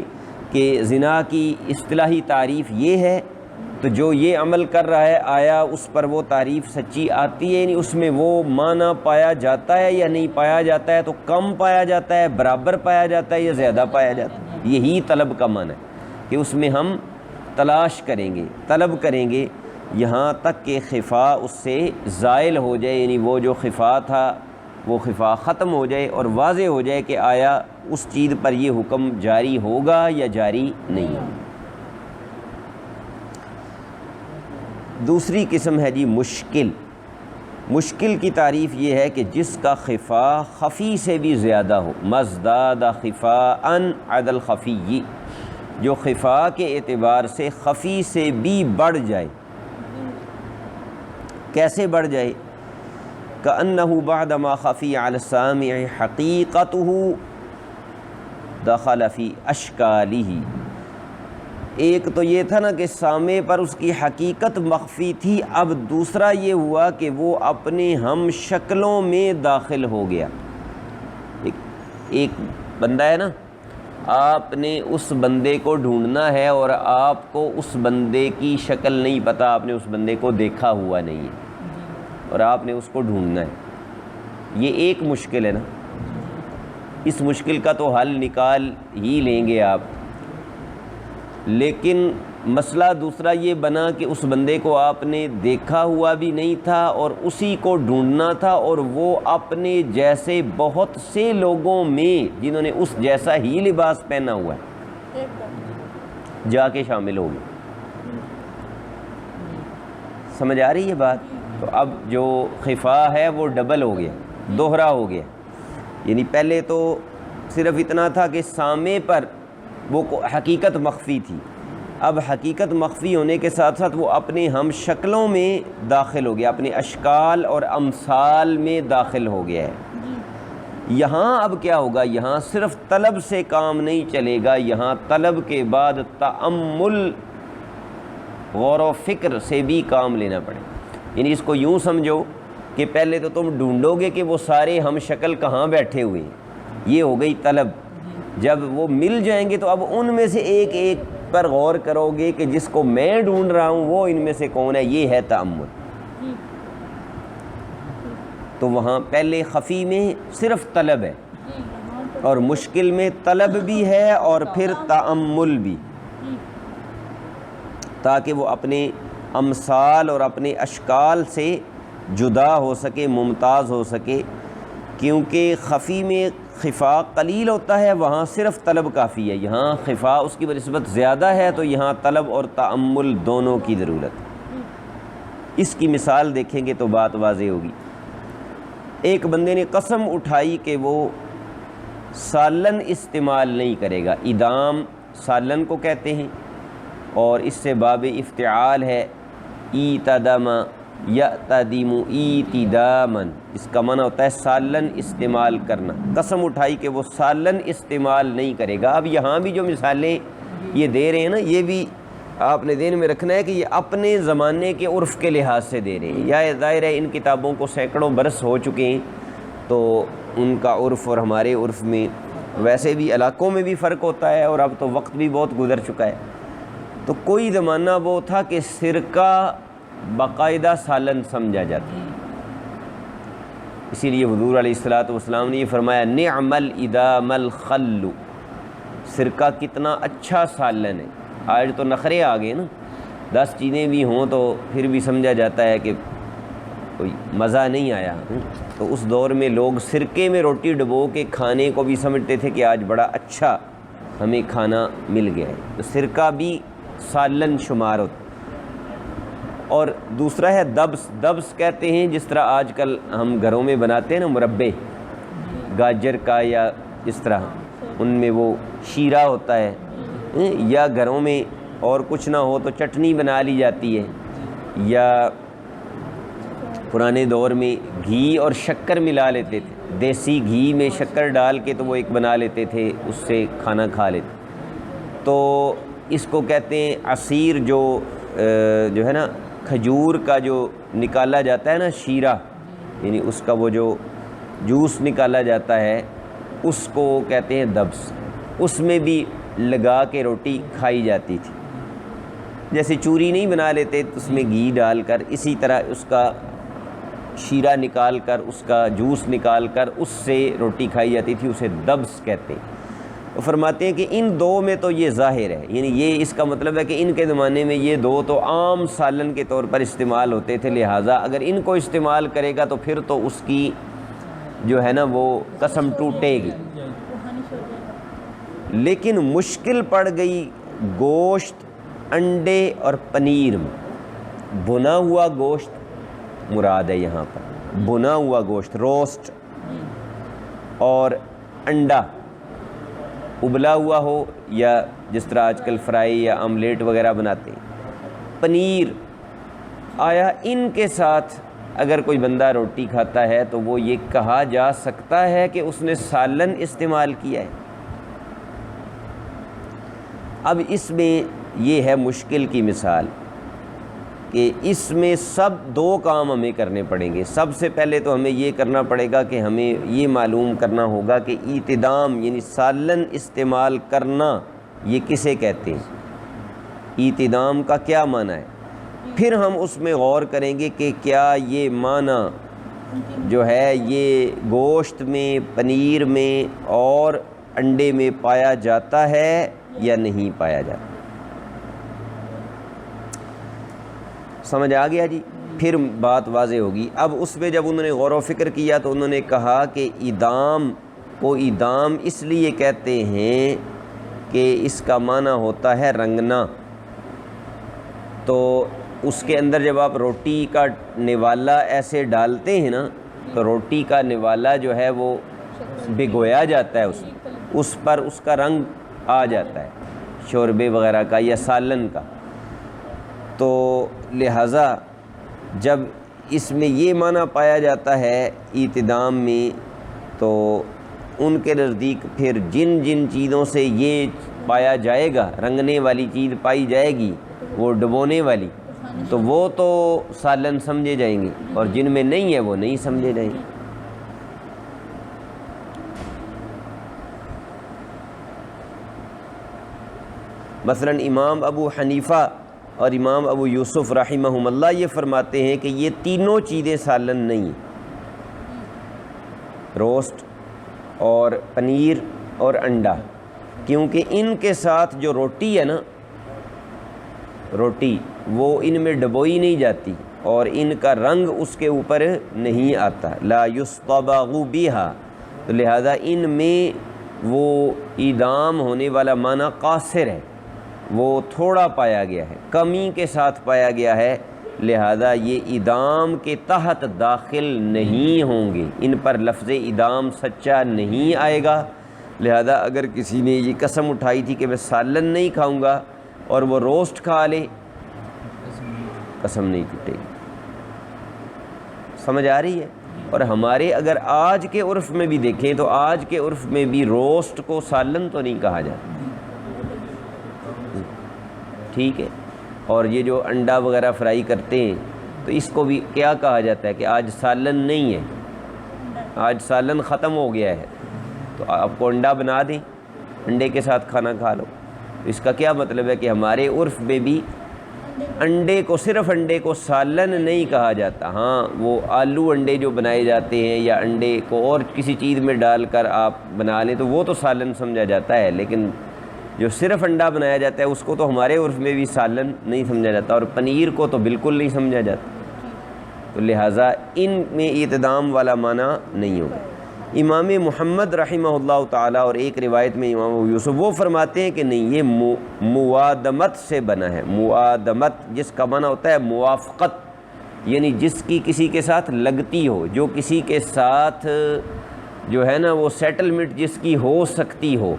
کہ زنا کی اصطلاحی تعریف یہ ہے، تو جو یہ عمل کر رہا ہے آیا اس پر وہ تعریف سچی آتی ہے، یعنی اس میں وہ معنی پایا جاتا ہے یا نہیں پایا جاتا ہے. تو کم پایا جاتا ہے، برابر پایا جاتا ہے یا زیادہ پایا جاتا ہے. یہی طلب کا معنی ہے کہ اس میں ہم تلاش کریں گے، طلب کریں گے یہاں تک کہ خفا اس سے زائل ہو جائے، یعنی وہ جو خفا تھا وہ خفا ختم ہو جائے اور واضح ہو جائے کہ آیا اس چیز پر یہ حکم جاری ہوگا یا جاری نہیں ہوگا. دوسری قسم ہے جی مشکل. مشکل کی تعریف یہ ہے کہ جس کا خفا خفی سے بھی زیادہ ہو. مزداد خفاء علی الخفی، جو خفا کے اعتبار سے خفی سے بھی بڑھ جائے. کیسے بڑھ جائے؟ کأنہ بعدما خفی علی السامع حقیقتہ دخل فی اشکالہ، ایک تو یہ تھا نا کہ سامع پر اس کی حقیقت مخفی تھی، اب دوسرا یہ ہوا کہ وہ اپنے ہم شکلوں میں داخل ہو گیا۔ ایک بندہ ہے نا، آپ نے اس بندے کو ڈھونڈنا ہے اور آپ کو اس بندے کی شکل نہیں پتہ، آپ نے اس بندے کو دیکھا ہوا نہیں ہے اور آپ نے اس کو ڈھونڈنا ہے، یہ ایک مشکل ہے نا۔ اس مشکل کا تو حل نکال ہی لیں گے آپ، لیکن مسئلہ دوسرا یہ بنا کہ اس بندے کو آپ نے دیکھا ہوا بھی نہیں تھا اور اسی کو ڈھونڈنا تھا، اور وہ اپنے جیسے بہت سے لوگوں میں جنہوں نے اس جیسا ہی لباس پہنا ہوا ہے جا کے شامل ہو گئے۔ سمجھ آ رہی ہے بات؟ تو اب جو خفا ہے وہ ڈبل ہو گیا، دوہرا ہو گیا، یعنی پہلے تو صرف اتنا تھا کہ سامع پر وہ حقیقت مخفی تھی، اب حقیقت مخفی ہونے کے ساتھ ساتھ وہ اپنے ہم شکلوں میں داخل ہو گیا، اپنے اشکال اور امثال میں داخل ہو گیا ہے۔ یہاں اب کیا ہوگا؟ یہاں صرف طلب سے کام نہیں چلے گا، یہاں طلب کے بعد تأمل، غور و فکر سے بھی کام لینا پڑے۔ یعنی اس کو یوں سمجھو کہ پہلے تو تم ڈھونڈو گے کہ وہ سارے ہم شکل کہاں بیٹھے ہوئے ہیں، یہ ہو گئی طلب۔ جب وہ مل جائیں گے تو اب ان میں سے ایک ایک پر غور کرو گے کہ جس کو میں ڈھونڈ رہا ہوں وہ ان میں سے کون ہے، یہ ہے تأمل۔ تو وہاں پہلے خفی میں صرف طلب ہے اور مشکل میں طلب بھی ہے اور پھر تأمل بھی، تاکہ وہ اپنے امثال اور اپنے اشکال سے جدا ہو سکے، ممتاز ہو سکے، کیونکہ خفی میں خفا قلیل ہوتا ہے، وہاں صرف طلب کافی ہے، یہاں خفا اس کی بنسبت زیادہ ہے تو یہاں طلب اور تأمل دونوں کی ضرورت ہے۔ اس کی مثال دیکھیں گے تو بات واضح ہوگی۔ ایک بندے نے قسم اٹھائی کہ وہ سالن استعمال نہیں کرے گا، ادام سالن کو کہتے ہیں اور اس سے باب افتعال ہے، ایتدم یأتدم ایتدامن، اس کا معنی ہوتا ہے سالن استعمال کرنا۔ قسم اٹھائی کہ وہ سالن استعمال نہیں کرے گا۔ اب یہاں بھی جو مثالیں یہ دے رہے ہیں نا، یہ بھی آپ نے ذہن میں رکھنا ہے کہ یہ اپنے زمانے کے عرف کے لحاظ سے دے رہے ہیں، یا ظاہر ہے ان کتابوں کو سینکڑوں برس ہو چکے ہیں تو ان کا عرف اور ہمارے عرف میں ویسے بھی علاقوں میں بھی فرق ہوتا ہے، اور اب تو وقت بھی بہت گزر چکا ہے۔ تو کوئی زمانہ وہ تھا کہ سرکہ باقاعدہ سالن سمجھا جاتا، اسی لیے حضور علیہ الصلوۃ والسلام نے یہ فرمایا نعم الادام الخل، سرکہ کتنا اچھا سالن ہے۔ آج تو نخرے آ گئے نا، 10 چیزیں بھی ہوں تو پھر بھی سمجھا جاتا ہے کہ کوئی مزہ نہیں آیا۔ تو اس دور میں لوگ سرکے میں روٹی ڈبو کے کھانے کو بھی سمجھتے تھے کہ آج بڑا اچھا ہمیں کھانا مل گیا ہے، تو سرکہ بھی سالن شمار ہوتا۔ اور دوسرا ہے دبس، دبس کہتے ہیں جس طرح آج کل ہم گھروں میں بناتے ہیں نا مربے گاجر کا، یا اس طرح ان میں وہ شیرہ ہوتا ہے، یا گھروں میں اور کچھ نہ ہو تو چٹنی بنا لی جاتی ہے، یا پرانے دور میں گھی اور شکر ملا لیتے تھے، دیسی گھی میں شکر ڈال کے تو وہ ایک بنا لیتے تھے، اس سے کھانا کھا لیتے۔ تو اس کو کہتے ہیں عصیر، جو ہے نا کھجور کا جو نکالا جاتا ہے نا شیرہ، یعنی اس کا وہ جو جوس نکالا جاتا ہے اس کو کہتے ہیں دبس، اس میں بھی لگا کے روٹی کھائی جاتی تھی۔ جیسے چوری نہیں بنا لیتے اس میں گھی ڈال کر، اسی طرح اس کا شیرہ نکال کر، اس کا جوس نکال کر اس سے روٹی کھائی جاتی تھی، اسے دبس کہتے ہیں۔ وہ فرماتے ہیں کہ ان دو میں تو یہ ظاہر ہے، یعنی یہ اس کا مطلب ہے کہ ان کے زمانے میں یہ دو تو عام سالن کے طور پر استعمال ہوتے تھے، لہٰذا اگر ان کو استعمال کرے گا تو پھر تو اس کی جو ہے نا وہ قسم ٹوٹے گی۔ لیکن مشکل پڑ گئی گوشت، انڈے اور پنیر میں۔ بنا ہوا گوشت مراد ہے یہاں پر، بنا ہوا گوشت، روسٹ، اور انڈا ابلا ہوا ہو، یا جس طرح آج کل فرائی یا آملیٹ وغیرہ بناتے ہیں، پنیر۔ آیا ان کے ساتھ اگر کوئی بندہ روٹی کھاتا ہے تو وہ یہ کہا جا سکتا ہے کہ اس نے سالن استعمال کیا ہے؟ اب اس میں یہ ہے مشکل کی مثال کہ اس میں سب دو کام ہمیں کرنے پڑیں گے۔ سب سے پہلے تو ہمیں یہ کرنا پڑے گا کہ ہمیں یہ معلوم کرنا ہوگا کہ اعتدام یعنی سالن استعمال کرنا یہ کسے کہتے ہیں، اعتدام کا کیا معنی ہے۔ پھر ہم اس میں غور کریں گے کہ کیا یہ معنی جو ہے یہ گوشت میں، پنیر میں اور انڈے میں پایا جاتا ہے یا نہیں پایا جاتا۔ سمجھ آ گیا جی؟ پھر بات واضح ہوگی۔ اب اس میں جب انہوں نے غور و فکر کیا تو انہوں نے کہا کہ ادام کو ادام اس لیے کہتے ہیں کہ اس کا معنی ہوتا ہے رنگنا۔ تو اس کے اندر جب آپ روٹی کا نوالا ایسے ڈالتے ہیں نا تو روٹی کا نوالا جو ہے وہ بھگویا جاتا ہے، اس پر اس کا رنگ آ جاتا ہے شوربے وغیرہ کا یا سالن کا۔ تو لہٰذا جب اس میں یہ معنی پایا جاتا ہے اعتدام میں، تو ان کے نزدیک پھر جن جن چیزوں سے یہ پایا جائے گا، رنگنے والی چیز پائی جائے گی وہ ڈبونے والی، تو وہ تو سالن سمجھے جائیں گے، اور جن میں نہیں ہے وہ نہیں سمجھے جائیں گے۔ مثلا امام ابو حنیفہ اور امام ابو یوسف رحمہم اللہ یہ فرماتے ہیں کہ یہ تینوں چیزیں سالن نہیں ہیں، روسٹ اور پنیر اور انڈا، کیونکہ ان کے ساتھ جو روٹی ہے نا، روٹی وہ ان میں ڈبوئی نہیں جاتی اور ان کا رنگ اس کے اوپر نہیں آتا، لا یصطبغ بہا، تو لہذا ان میں وہ اعدام ہونے والا معنی قاصر ہے، وہ تھوڑا پایا گیا ہے، کمی کے ساتھ پایا گیا ہے، لہذا یہ ادام کے تحت داخل نہیں ہوں گے، ان پر لفظ ادام سچا نہیں آئے گا۔ لہذا اگر کسی نے یہ قسم اٹھائی تھی کہ میں سالن نہیں کھاؤں گا اور وہ روسٹ کھا لے، قسم نہیں ٹوٹے گی۔ سمجھ آ رہی ہے؟ اور ہمارے اگر آج کے عرف میں بھی دیکھیں تو آج کے عرف میں بھی روسٹ کو سالن تو نہیں کہا جاتا، ٹھیک ہے؟ اور یہ جو انڈا وغیرہ فرائی کرتے ہیں تو اس کو بھی کیا کہا جاتا ہے کہ آج سالن نہیں ہے، آج سالن ختم ہو گیا ہے، تو آپ کو انڈا بنا دیں، انڈے کے ساتھ کھانا کھا لو۔ اس کا کیا مطلب ہے کہ ہمارے عرف میں بھی انڈے کو، صرف انڈے کو سالن نہیں کہا جاتا۔ ہاں وہ آلو انڈے جو بنائے جاتے ہیں یا انڈے کو اور کسی چیز میں ڈال کر آپ بنا لیں تو وہ تو سالن سمجھا جاتا ہے، لیکن جو صرف انڈا بنایا جاتا ہے اس کو تو ہمارے عرف میں بھی سالن نہیں سمجھا جاتا، اور پنیر کو تو بالکل نہیں سمجھا جاتا، تو لہٰذا ان میں اعتدام والا معنی نہیں ہوگا۔ امام محمد رحمہ اللہ تعالیٰ اور ایک روایت میں امام ابو یوسف وہ فرماتے ہیں کہ نہیں، یہ موادمت سے بنا ہے۔ موادمت جس کا معنی ہوتا ہے موافقت، یعنی جس کی کسی کے ساتھ لگتی ہو، جو کسی کے ساتھ جو ہے نا وہ سیٹلمنٹ جس کی ہو سکتی ہو،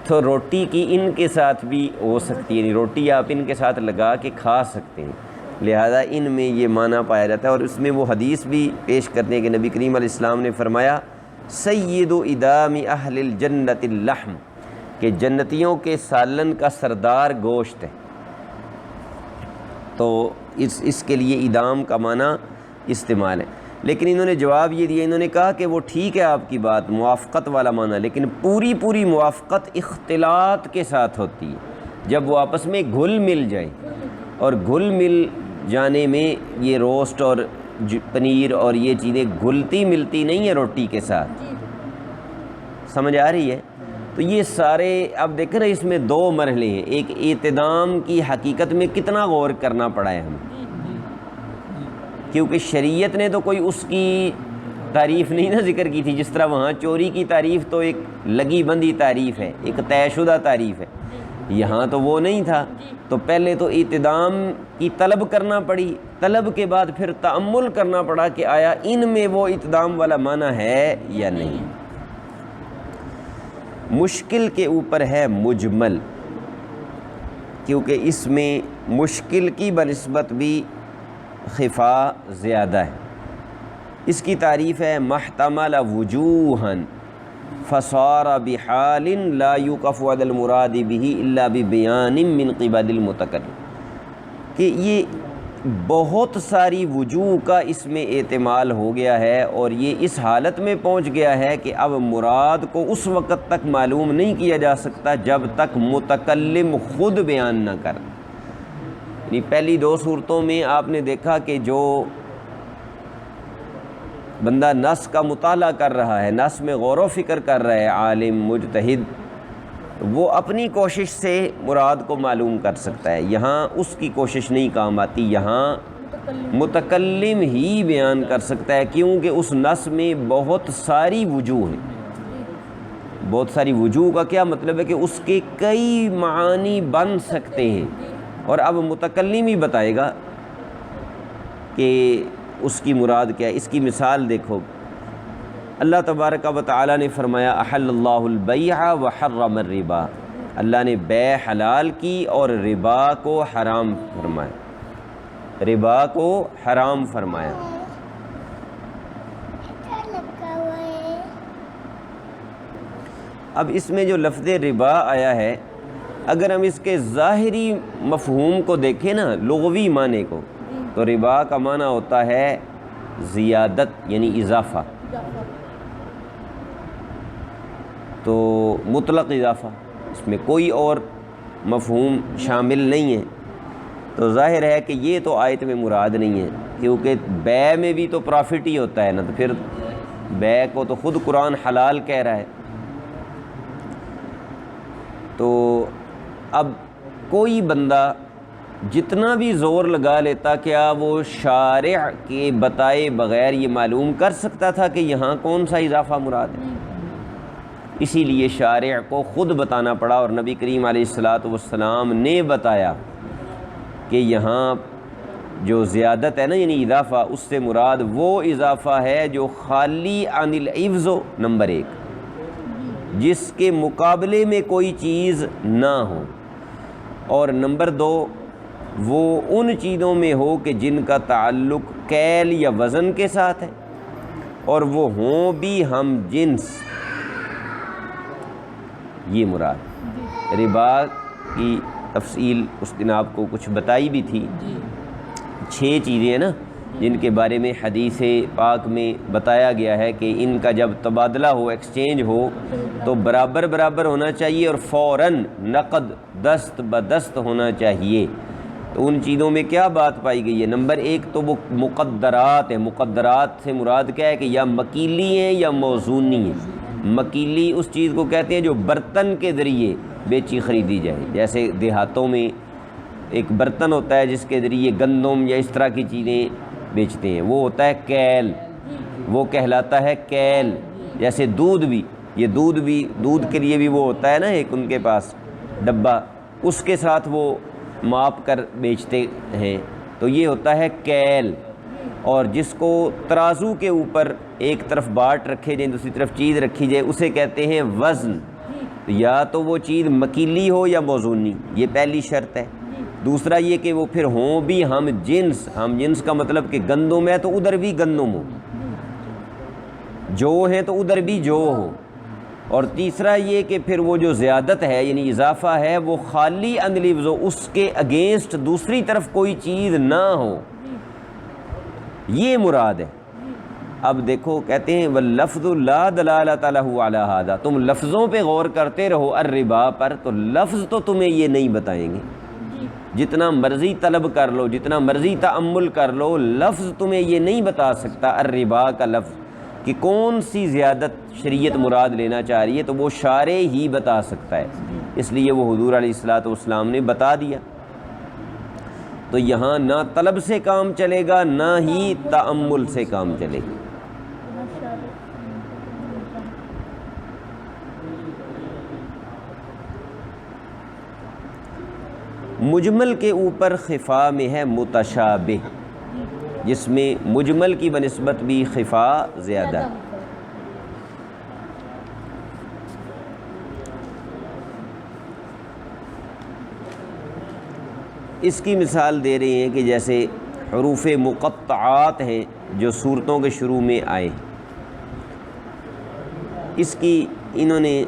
تو روٹی کی ان کے ساتھ بھی ہو سکتی ہے، یعنی روٹی آپ ان کے ساتھ لگا کے کھا سکتے ہیں، لہذا ان میں یہ معنی پایا جاتا ہے۔ اور اس میں وہ حدیث بھی پیش کرتے ہیں کہ نبی کریم علیہ السلام نے فرمایا سید ادام اہل الجنت اللحم، کہ جنتیوں کے سالن کا سردار گوشت ہے، تو اس کے لیے ادام کا معنی استعمال ہے۔ لیکن انہوں نے جواب یہ دیا، انہوں نے کہا کہ وہ ٹھیک ہے آپ کی بات، موافقت والا معنی، لیکن پوری موافقت اختلاط کے ساتھ ہوتی ہے، جب وہ آپس میں گھل مل جائیں، اور گھل مل جانے میں یہ روسٹ اور پنیر اور یہ چیزیں گھلتی ملتی نہیں ہیں روٹی کے ساتھ، سمجھ آ رہی ہے؟ تو یہ سارے اب دیکھیں نا، اس میں دو مرحلے ہیں، ایک اعتدام کی حقیقت میں کتنا غور کرنا پڑا ہے ہمیں، کیونکہ شریعت نے تو کوئی اس کی تعریف نہیں نہ ذکر کی تھی، جس طرح وہاں چوری کی تعریف تو ایک لگی بندی تعریف ہے، ایک طے شدہ تعریف ہے، یہاں تو وہ نہیں تھا، تو پہلے تو اعتدام کی طلب کرنا پڑی، طلب کے بعد پھر تأمل کرنا پڑا کہ آیا ان میں وہ اعتدام والا معنی ہے یا نہیں۔ مشکل کے اوپر ہے مجمل، کیونکہ اس میں مشکل کی بنسبت بھی خفا زیادہ ہے۔ اس کی تعریف ہے محتمل وجوہن، فصار بحال لا یوقف علی المراد به الا ببیان من قبل المتکلم، کہ یہ بہت ساری وجوہ کا اس میں احتمال ہو گیا ہے، اور یہ اس حالت میں پہنچ گیا ہے کہ اب مراد کو اس وقت تک معلوم نہیں کیا جا سکتا جب تک متکلم خود بیان نہ کر۔ یعنی پہلی دو صورتوں میں آپ نے دیکھا کہ جو بندہ نص کا مطالعہ کر رہا ہے، نص میں غور و فکر کر رہا ہے، عالم مجتہد، وہ اپنی کوشش سے مراد کو معلوم کر سکتا ہے۔ یہاں اس کی کوشش نہیں کام آتی، یہاں متکلم ہی بیان کر سکتا ہے، کیونکہ اس نص میں بہت ساری وجوہ ہیں۔ بہت ساری وجوہ کا کیا مطلب ہے کہ اس کے کئی معانی بن سکتے ہیں، اور اب متکلم ہی بتائے گا کہ اس کی مراد کیا ہے۔ اس کی مثال دیکھو، اللہ تبارک و تعالیٰ نے فرمایا احل اللہ البیع وحرم الربا، اللہ نے بیع حلال کی اور ربا کو حرام فرمایا، ربا کو حرام فرمایا۔ اب اس میں جو لفظ ربا آیا ہے، اگر ہم اس کے ظاہری مفہوم کو دیکھیں نا، لغوی معنی کو، تو ربا کا معنی ہوتا ہے زیادت، یعنی اضافہ، تو مطلق اضافہ، اس میں کوئی اور مفہوم شامل نہیں ہے۔ تو ظاہر ہے کہ یہ تو آیت میں مراد نہیں ہے، کیونکہ بیع میں بھی تو پرافٹ ہی ہوتا ہے نا، تو پھر بیع کو تو خود قرآن حلال کہہ رہا ہے۔ تو اب کوئی بندہ جتنا بھی زور لگا لیتا، کیا وہ شارع کے بتائے بغیر یہ معلوم کر سکتا تھا کہ یہاں کون سا اضافہ مراد ہے؟ اسی لیے شارع کو خود بتانا پڑا، اور نبی کریم علیہ الصلاۃ والسلام نے بتایا کہ یہاں جو زیادت ہے نا، یعنی اضافہ، اس سے مراد وہ اضافہ ہے جو خالی عن العوض، نمبر ایک، جس کے مقابلے میں کوئی چیز نہ ہو، اور نمبر دو، وہ ان چیزوں میں ہو کہ جن کا تعلق کیل یا وزن کے ساتھ ہے، اور وہ ہوں بھی ہم جنس۔ یہ مراد ربا کی تفصیل اس دن آپ کو کچھ بتائی بھی تھی، 6 چیزیں ہیں نا جن کے بارے میں حدیث پاک میں بتایا گیا ہے کہ ان کا جب تبادلہ ہو، ایکسچینج ہو، تو برابر برابر ہونا چاہیے، اور فوراً نقد دست بدست ہونا چاہیے۔ تو ان چیزوں میں کیا بات پائی گئی ہے؟ نمبر ایک تو وہ مقدرات ہیں۔ مقدرات سے مراد کیا ہے کہ یا مکیلی ہیں یا موزونی ہیں۔ مکیلی اس چیز کو کہتے ہیں جو برتن کے ذریعے بیچی خریدی جائے، جیسے دیہاتوں میں ایک برتن ہوتا ہے جس کے ذریعے گندم یا اس طرح کی چیزیں بیچتے ہیں، وہ ہوتا ہے کیل، وہ کہلاتا ہے کیل۔ جیسے دودھ بھی، یہ دودھ کے لیے بھی وہ ہوتا ہے نا ایک ان کے پاس ڈبہ، اس کے ساتھ وہ ماپ کر بیچتے ہیں، تو یہ ہوتا ہے کیل۔ اور جس کو ترازو کے اوپر ایک طرف باٹ رکھے جائیں، دوسری طرف چیز رکھی جائے، اسے کہتے ہیں وزن۔ یا تو وہ چیز مکیلی ہو یا موزونی، یہ پہلی شرط ہے۔ دوسرا یہ کہ وہ پھر ہوں بھی ہم جنس۔ ہم جنس کا مطلب کہ گندم ہے تو ادھر بھی گندم ہو، جو ہیں تو ادھر بھی جو ہو۔ اور تیسرا یہ کہ پھر وہ جو زیادت ہے یعنی اضافہ ہے وہ خالی عن العوض، اس کے اگینسٹ دوسری طرف کوئی چیز نہ ہو، یہ مراد ہے۔ اب دیکھو کہتے ہیں واللفظ لا دلالۃ لہ علی ھذا، تم لفظوں پہ غور کرتے رہو الربا پر، تو لفظ تو تمہیں یہ نہیں بتائیں گے، جتنا مرضی طلب کر لو، جتنا مرضی تأمل کر لو، لفظ تمہیں یہ نہیں بتا سکتا الربا کا لفظ کہ کون سی زیادت شریعت مراد لینا چاہ رہی ہے، تو وہ شارع ہی بتا سکتا ہے، اس لیے وہ حضور علیہ الصلاۃ والسلام نے بتا دیا۔ تو یہاں نہ طلب سے کام چلے گا، نہ ہی تأمل سے کام چلے گا۔ مجمل کے اوپر خفا میں ہے متشابہ، جس میں مجمل کی بنسبت بھی خفا زیادہ ہے۔ اس کی مثال دے رہے ہیں کہ جیسے حروف مقطعات ہیں جو صورتوں کے شروع میں آئے، اس کی انہوں نے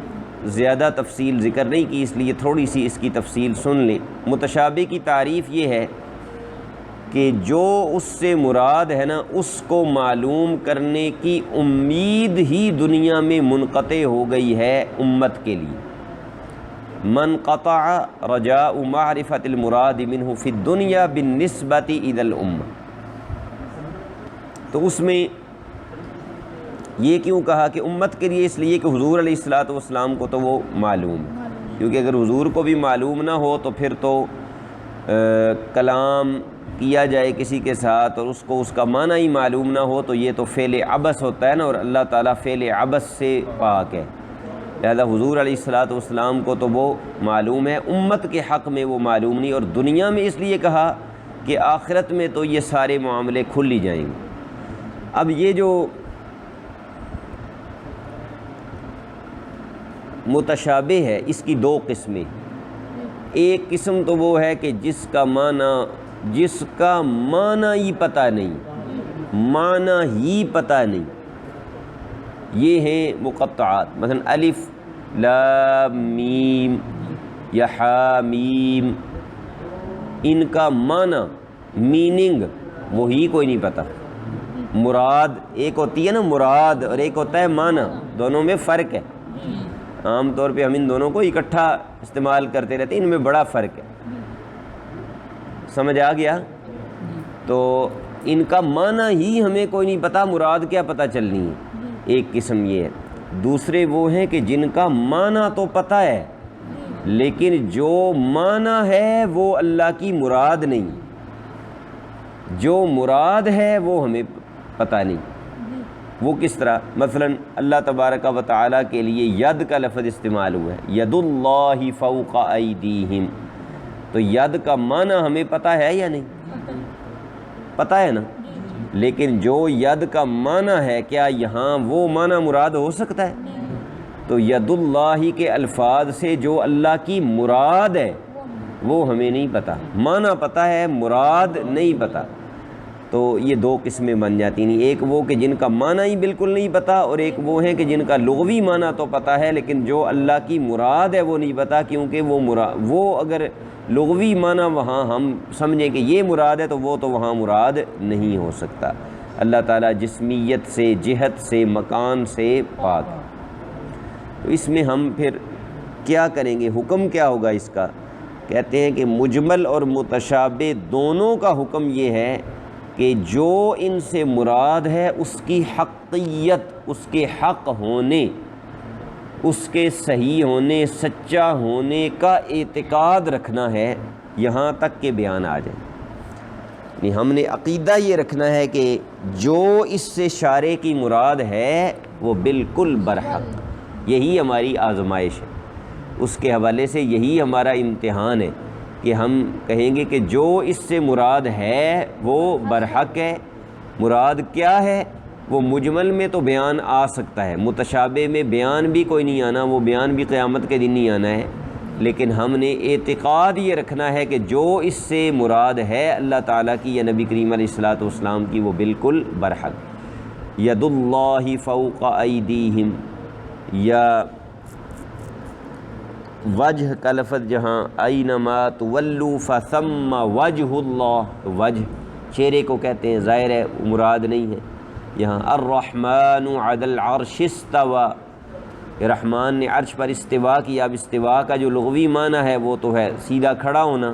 زیادہ تفصیل ذکر نہیں کی، اس لیے تھوڑی سی اس کی تفصیل سن لیں۔ متشابہ کی تعریف یہ ہے کہ جو اس سے مراد ہے نا، اس کو معلوم کرنے کی امید ہی دنیا میں منقطع ہو گئی ہے امت کے لیے۔ من قطع رجاء معرفت المراد منہ فی الدنیا بالنسبۃ الی الامہ۔ تو اس میں یہ کیوں کہا کہ امت کے لیے؟ اس لیے کہ حضور علیہ الصلوۃ والسلام کو تو وہ معلوم ہے، کیونکہ اگر حضور کو بھی معلوم نہ ہو تو پھر تو کلام کیا جائے کسی کے ساتھ اور اس کو اس کا معنی ہی معلوم نہ ہو تو یہ تو فعل عبث ہوتا ہے نا، اور اللہ تعالیٰ فعل عبث سے پاک ہے۔ لہذا حضور علیہ الصلوۃ والسلام کو تو وہ معلوم ہے، امت کے حق میں وہ معلوم نہیں، اور دنیا میں اس لیے کہا کہ آخرت میں تو یہ سارے معاملے کھل ہی جائیں گے۔ اب یہ جو متشابہ ہے اس کی دو قسمیں، ایک قسم تو وہ ہے کہ جس کا معنی ہی پتہ نہیں، یہ ہیں مقطعات، مثلا الف لام میم یا حامیم، ان کا معنی میننگ وہی کوئی نہیں پتہ۔ مراد ایک ہوتی ہے نا مراد، اور ایک ہوتا ہے معنی، دونوں میں فرق ہے۔ عام طور پہ ہم ان دونوں کو اکٹھا استعمال کرتے رہتے ہیں، ان میں بڑا فرق ہے، سمجھ آ گیا؟ تو ان کا معنی ہی ہمیں کوئی نہیں پتہ، مراد کیا پتہ چلنی ہے، ایک قسم یہ ہے۔ دوسرے وہ ہیں کہ جن کا معنی تو پتہ ہے لیکن جو معنی ہے وہ اللہ کی مراد نہیں، جو مراد ہے وہ ہمیں پتہ نہیں۔ وہ کس طرح؟ مثلا اللہ تبارک و تعالیٰ کے لیے ید کا لفظ استعمال ہوا ہے، ید اللہ فوق ایدیہم، تو ید کا معنی ہمیں پتہ ہے یا نہیں؟ پتہ ہے نا، لیکن جو ید کا معنی ہے کیا یہاں وہ معنی مراد ہو سکتا ہے؟ تو ید اللہ کے الفاظ سے جو اللہ کی مراد ہے وہ ہمیں نہیں پتہ، معنی پتہ ہے مراد نہیں پتہ۔ تو یہ دو قسمیں بن جاتی ہیں، ایک وہ کہ جن کا معنی ہی بالکل نہیں پتہ، اور ایک وہ ہیں کہ جن کا لغوی معنی تو پتہ ہے لیکن جو اللہ کی مراد ہے وہ نہیں پتہ، کیونکہ وہ اگر لغوی معنی وہاں ہم سمجھیں کہ یہ مراد ہے تو وہاں مراد نہیں ہو سکتا۔ اللہ تعالیٰ جسمیت سے، جہت سے، مکان سے پاک۔ تو اس میں ہم پھر کیا کریں گے؟ حکم کیا ہوگا اس کا؟ کہتے ہیں کہ مجمل اور متشابہ دونوں کا حکم یہ ہے کہ جو ان سے مراد ہے اس کی حقیت، اس کے حق ہونے، اس کے صحیح ہونے، سچا ہونے کا اعتقاد رکھنا ہے یہاں تک کہ بیان آ جائے۔ یعنی ہم نے عقیدہ یہ رکھنا ہے کہ جو اس سے شارع کی مراد ہے وہ بالکل برحق، یہی ہماری آزمائش ہے، اس کے حوالے سے یہی ہمارا امتحان ہے کہ ہم کہیں گے کہ جو اس سے مراد ہے وہ برحق ہے۔ مراد کیا ہے؟ وہ مجمل میں تو بیان آ سکتا ہے، متشابہ میں بیان بھی کوئی نہیں آنا، وہ بیان بھی قیامت کے دن نہیں آنا ہے، لیکن ہم نے اعتقاد یہ رکھنا ہے کہ جو اس سے مراد ہے اللہ تعالیٰ کی یا نبی کریم علیہ الصلوۃ والسلام کی وہ بالکل برحق۔ ید اللہ فوق ایدیہم، یا وجہ کا لفظ جہاں اینما تولوا فثم وجہ اللہ، وجہ چہرے کو کہتے ہیں، ظاہر ہے مراد نہیں ہے یہاں۔ الرحمن علی العرش استوى، رحمان نے عرش پر استوا کیا۔ اب استوا کا جو لغوی معنی ہے وہ تو ہے سیدھا کھڑا ہونا،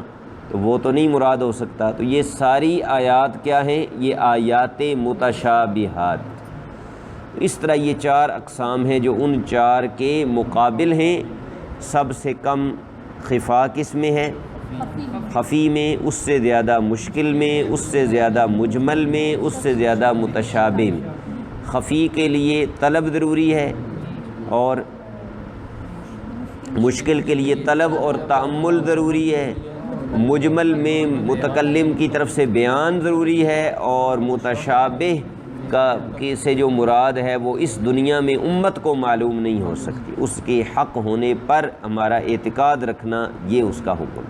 تو وہ تو نہیں مراد ہو سکتا۔ تو یہ ساری آیات کیا ہیں؟ یہ آیات متشابہات۔ اس طرح یہ چار اقسام ہیں جو ان چار کے مقابل ہیں۔ سب سے کم خفا کس میں ہے؟ خفی میں، اس سے زیادہ مشکل میں، اس سے زیادہ مجمل میں، اس سے زیادہ متشابہ میں۔ خفی کے لیے طلب ضروری ہے، اور مشکل کے لیے طلب اور تأمل ضروری ہے، مجمل میں متکلم کی طرف سے بیان ضروری ہے، اور متشابہ سے جو مراد ہے وہ اس دنیا میں امت کو معلوم نہیں ہو سکتی، اس کے حق ہونے پر ہمارا اعتقاد رکھنا یہ اس کا حکم۔